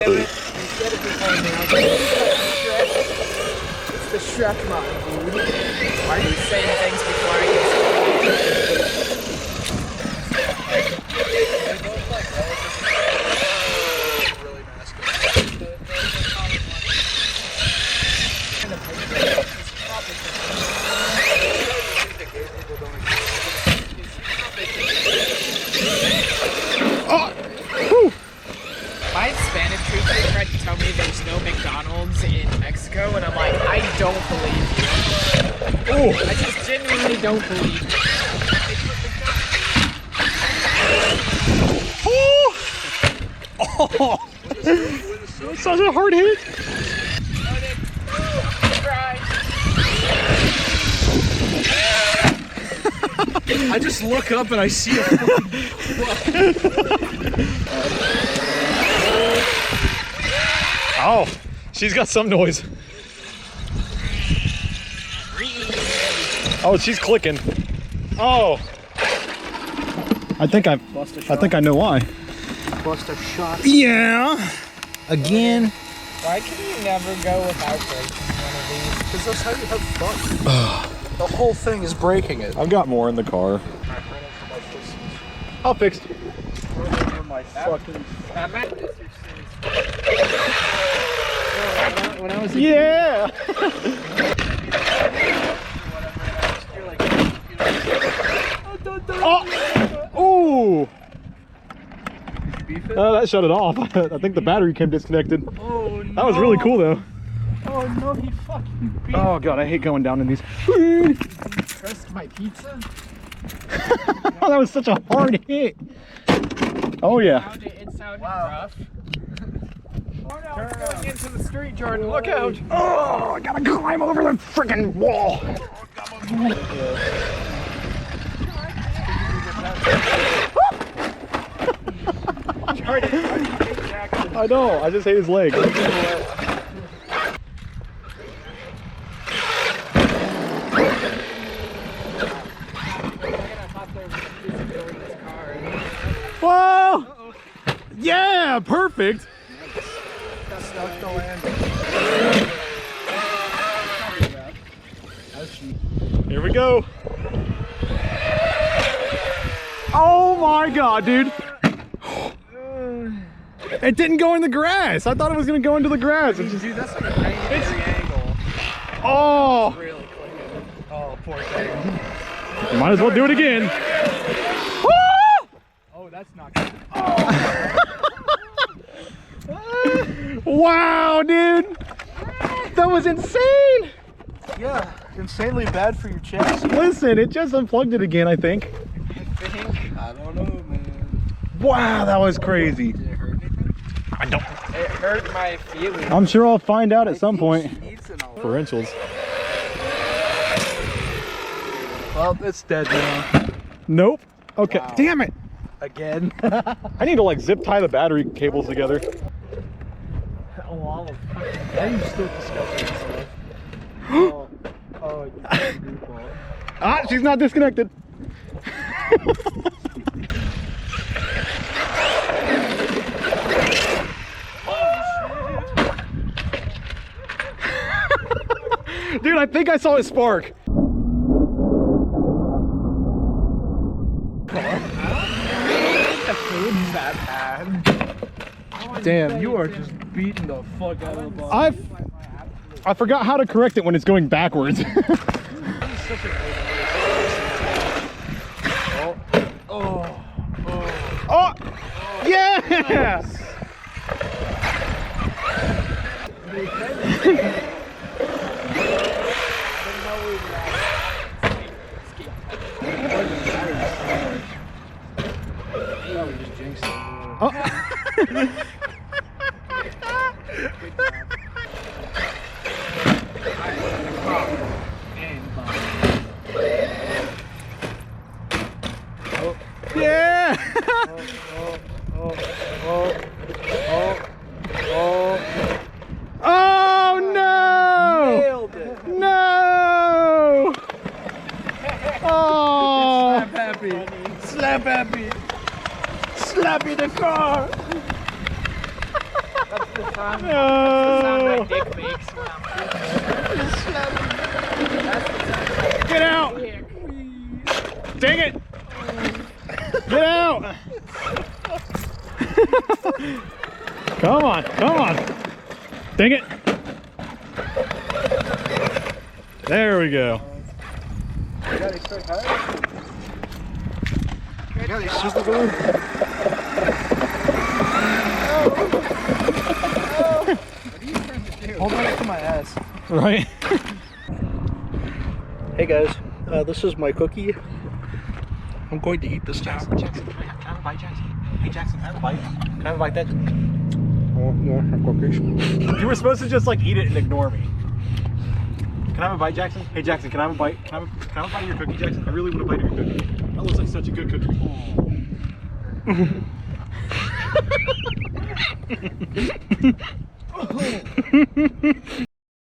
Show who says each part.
Speaker 1: Instead of becoming it's the Shrek mod, dude. Why are you saying things before I can
Speaker 2: really masculine.
Speaker 1: My Hispanic trooper tried to tell me there's no McDonald's in Mexico, and I'm like, I don't believe you.
Speaker 3: Oh,
Speaker 1: I just genuinely don't believe you.
Speaker 3: oh. Such a hard hit.
Speaker 2: I just look up and I see a
Speaker 3: Oh, she's got some noise. Oh, she's clicking. Oh. I think I know why.
Speaker 2: Buster shot.
Speaker 3: Yeah. Again.
Speaker 1: Why can you never go without breaking one of these?
Speaker 2: Because that's how you have fun. The whole thing is breaking it.
Speaker 3: I've got more in the car. I'll fix it.
Speaker 2: My fucking...
Speaker 1: When I was
Speaker 3: Yeah. Oh. Oh, that shut it off. I think the battery came disconnected.
Speaker 2: Oh, no.
Speaker 3: That was really cool though.
Speaker 2: Oh no, he fucking beat
Speaker 3: Oh god, I hate going down in these.
Speaker 1: pressed my pizza.
Speaker 3: That was such a hard hit. Oh yeah.
Speaker 1: It sounded rough. Oh no, it's going into the street, Jordan. Look
Speaker 2: out.
Speaker 3: Oh, I gotta climb over the freaking wall. I know, I just hate his leg. Whoa! Yeah, perfect. Here we go. Oh my god, dude. It didn't go in the grass. I thought it was gonna go into the grass. It just...
Speaker 2: Dude, that's like a 90-degree angle.
Speaker 3: Oh!
Speaker 2: Really clicking. Oh, poor thing.
Speaker 3: Might as well do it again.
Speaker 2: Oh, that's not good.
Speaker 3: Wow, dude. That was insane.
Speaker 2: Yeah, insanely bad for your chest.
Speaker 3: Listen, it just unplugged it again, I think.
Speaker 2: I don't know, man.
Speaker 3: Wow, that was crazy.
Speaker 2: Did it hurt anything?
Speaker 3: I don't.
Speaker 1: It hurt my feelings.
Speaker 3: I'm sure I'll find out at some point.
Speaker 2: Differentials.
Speaker 3: Differentials.
Speaker 2: Well, it's dead now.
Speaker 3: Nope. Okay.
Speaker 2: Wow.
Speaker 3: Damn it.
Speaker 2: Again.
Speaker 3: I need to like zip tie the battery cables together.
Speaker 2: Why are you still discussing stuff? Oh, you goofball.
Speaker 3: Ah, she's not disconnected. Dude, I think I saw it spark.
Speaker 2: The food's that bad. Damn, you are just beating the fuck out of the ball.
Speaker 3: I forgot how to correct it when it's going backwards. Oh, yeah! Yeah! Oh no!
Speaker 2: Nailed it.
Speaker 3: No! Oh!
Speaker 2: Slap happy. Slap happy. Slappy the car. That's
Speaker 1: sound
Speaker 3: No.
Speaker 1: my dick makes when I'm pooping. That's the sound my
Speaker 3: Get out!
Speaker 1: dick.
Speaker 3: Dang it! Get out! Come on, come on. Dang it. There we go.
Speaker 2: You got any straight tires? You got any super glue? Hold that up to my ass.
Speaker 3: Right?
Speaker 2: Hey guys, this is my cookie. I'm going to eat this now.
Speaker 4: Jackson, can I have a bite, Jackson? Hey, Jackson, can I have a bite? Can I have a bite? That
Speaker 2: Oh, yeah, cookies.
Speaker 4: you were supposed to just like eat it and ignore me. Can I have a bite, Jackson? Hey, Jackson, can I have a bite? Can I have a bite of your cookie, Jackson? I really want a bite of your cookie. That looks like such a good cookie.